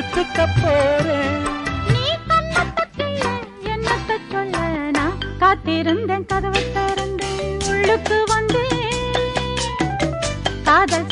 எடுத்துக்க போறேன். நீ கண்ணத்தை என்னத்த சொல்ல நான் காத்திருந்தேன், கதவை திறந்தேன், உள்ளுக்கு வந்தேன், காதல்